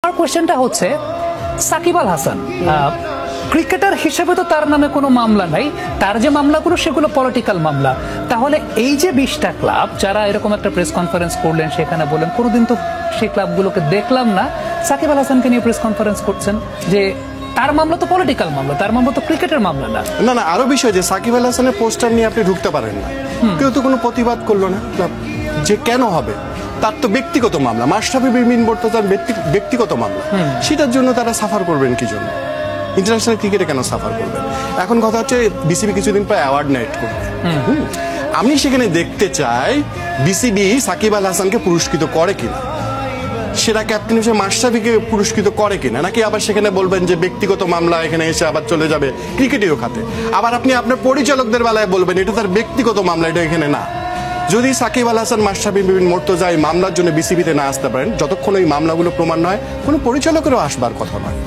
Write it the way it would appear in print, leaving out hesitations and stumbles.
আমার কোশ্চেনটা হচ্ছে সাকিব আল হাসান ক্রিকেটার হিসেবে তো তার নামে কোনো মামলা নাই, তার যে মামলাগুলো সেগুলো পলিটিক্যাল মামলা। তাহলে এই যে 20টা ক্লাব যারা এরকম একটা প্রেস কনফারেন্স করলেন, সেখানে বলেন কোনোদিন তো সেই ক্লাবগুলোকে দেখলাম না সাকিব আল হাসানকে নিয়ে প্রেস কনফারেন্স করছেন যে তার মামলা তো পলিটিক্যাল মামলা, তার মামলা তো ক্রিকেটের মামলা না। না না, আরো বিষয় যে সাকিব আল হাসানের পোস্টার নিয়ে আপনি ঢুকতে পারেন না, কেউ তো কোনো প্রতিবাদ করলো না ক্লাব, যে কেন হবে, তার তো ব্যক্তিগত মামলা, মাশরাফি বিন মুর্তজার ব্যক্তিগত মামলা, সেটার জন্য তারা সাফার করবেন কি জন্য? ইন্টারন্যাশনাল ক্রিকেটে কেন সাফার করবেন? এখন কথা হচ্ছে বিসিবি কিছুদিন পর অ্যাওয়ার্ড নাইট করবে, আমি সেখানে দেখতে চাই বিসিবি সাকিব আল হাসানকে পুরস্কৃত করে কিনা, সেরা ক্যাপ্টেন হিসেবে মাশরাফিকে পুরস্কৃত করে কিনা, নাকি আবার সেখানে বলবেন যে ব্যক্তিগত মামলা এখানে এসে আবার চলে যাবে ক্রিকেটীয় খাতে। আবার আপনি আপনার পরিচালকদের বেলায় বলবেন এটা তার ব্যক্তিগত মামলা, এটা এখানে না। যদি সাকিব আল হাসান, মাশরাফি বিন মুর্তজা এই মামলার জন্য বিসিবিতে না আসতে পারেন, যতক্ষণ এই মামলাগুলো প্রমাণ নয়, কোনো পরিচালকেরও আসবার কথা নয়।